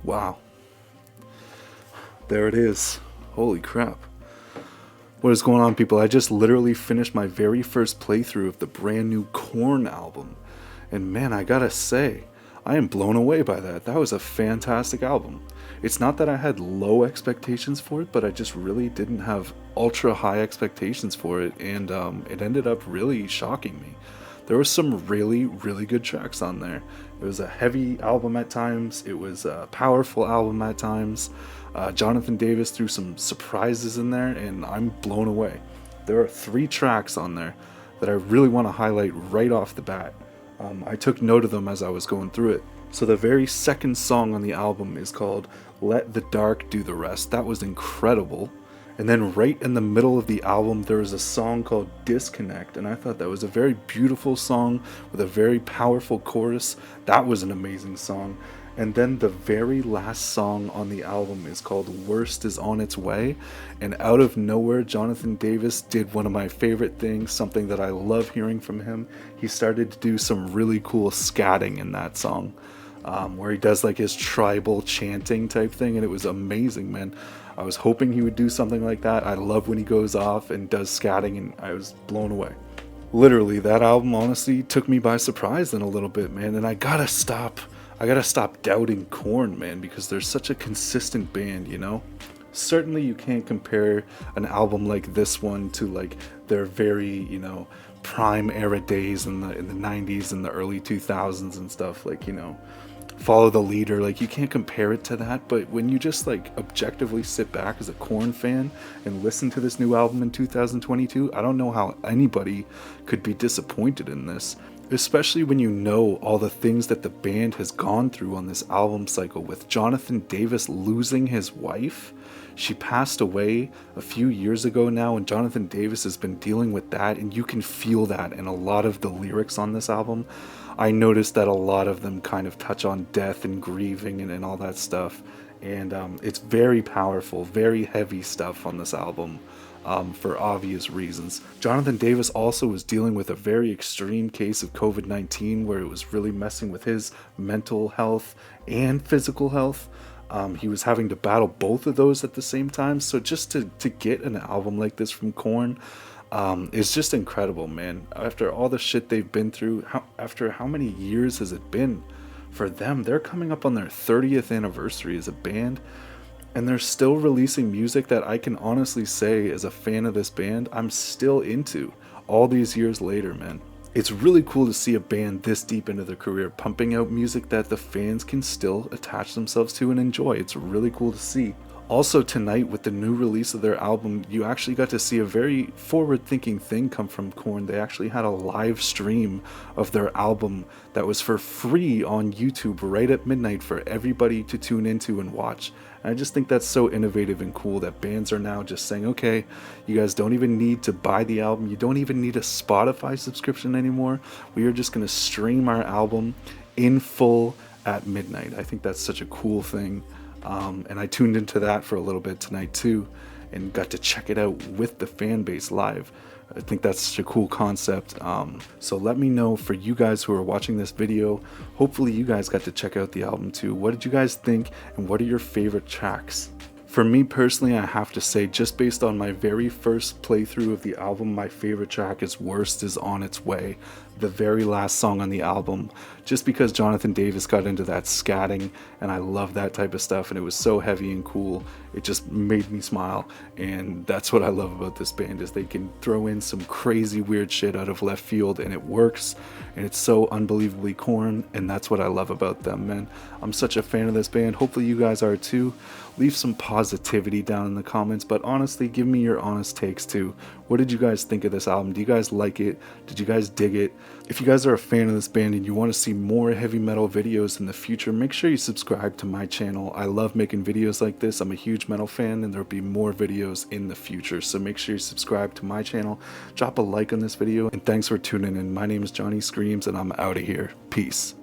Wow. There it is. Holy crap. What is going on, people? I just literally finished my very first playthrough of the brand new Korn album. And man, I gotta say, I am blown away by that. That was a fantastic album. It's not that I had low expectations for it, but I just really didn't have ultra high expectations for it, and it ended up really shocking me. There were some really, really good tracks on there. It was a heavy album at times. It was a powerful album at times. Jonathan Davis threw some surprises in there, and I'm blown away. There are 3 tracks on there that I really want to highlight right off the bat. I took note of them as I was going through it. So the very second song on the album is called Let the Dark Do the Rest. That was incredible. And then right in the middle of the album, there was a song called Disconnect, and I thought that was a very beautiful song with a very powerful chorus. That was an amazing song. And then the very last song on the album is called Worst Is On Its Way. And out of nowhere, Jonathan Davis did one of my favorite things, something that I love hearing from him. He started to do some really cool scatting in that song, where he does like his tribal chanting type thing, and it was amazing, man. I was hoping he would do something like that. I love when he goes off and does scatting, and I was blown away. Literally, that album honestly took me by surprise in a little bit, man, and I gotta stop doubting Korn, man, because they're such a consistent band, you know? Certainly you can't compare an album like this one to like their very, prime era days in the 90s and the early 2000s and stuff, like, Follow the Leader. Like, you can't compare it to that, but when you just like objectively sit back as a Korn fan and listen to this new album in 2022, I don't know how anybody could be disappointed in this, especially when you know all the things that the band has gone through on this album cycle, with Jonathan Davis losing his wife. She passed away a few years ago now, and Jonathan Davis has been dealing with that, and you can feel that in a lot of the lyrics on this album. I noticed that a lot of them kind of touch on death and grieving and all that stuff, and it's very powerful, very heavy stuff on this album, for obvious reasons. Jonathan Davis also was dealing with a very extreme case of COVID-19 where it was really messing with his mental health and physical health. He was having to battle both of those at the same time, so just to get an album like this from Korn, it's just incredible, man. After all the shit they've been through, after how many years has it been for them? They're coming up on their 30th anniversary as a band, and they're still releasing music that I can honestly say, as a fan of this band, I'm still into all these years later, man. It's really cool to see a band this deep into their career pumping out music that the fans can still attach themselves to and enjoy. It's really cool to see. Also tonight, with the new release of their album, you actually got to see a very forward-thinking thing come from Korn. They actually had a live stream of their album that was for free on YouTube right at midnight for everybody to tune into and watch. And I just think that's so innovative and cool that bands are now just saying, okay, you guys don't even need to buy the album. You don't even need a Spotify subscription anymore. We are just going to stream our album in full at midnight. I think that's such a cool thing. And I tuned into that for a little bit tonight too, and got to check it out with the fan base live. I think that's such a cool concept. So let me know, for you guys who are watching this video, hopefully you guys got to check out the album too. What did you guys think, and what are your favorite tracks? For me personally, I have to say, just based on my very first playthrough of the album, my favorite track is Worst Is On Its Way, the very last song on the album, just because Jonathan Davis got into that scatting, and I love that type of stuff, and it was so heavy and cool. It just made me smile, and that's what I love about this band, is they can throw in some crazy weird shit out of left field, and it works, and it's so unbelievably Korn, and that's what I love about them, man. I'm such a fan of this band. Hopefully you guys are too. Leave some positivity down in the comments, but honestly, give me your honest takes too. What did you guys think of this album? Do you guys like it? Did you guys dig it? If you guys are a fan of this band and you want to see more heavy metal videos in the future, make sure you subscribe to my channel. I love making videos like this. I'm a huge metal fan, and there'll be more videos in the future, so make sure you subscribe to my channel, drop a like on this video, and thanks for tuning in. My name is Johnny Screams, and I'm out of here. Peace.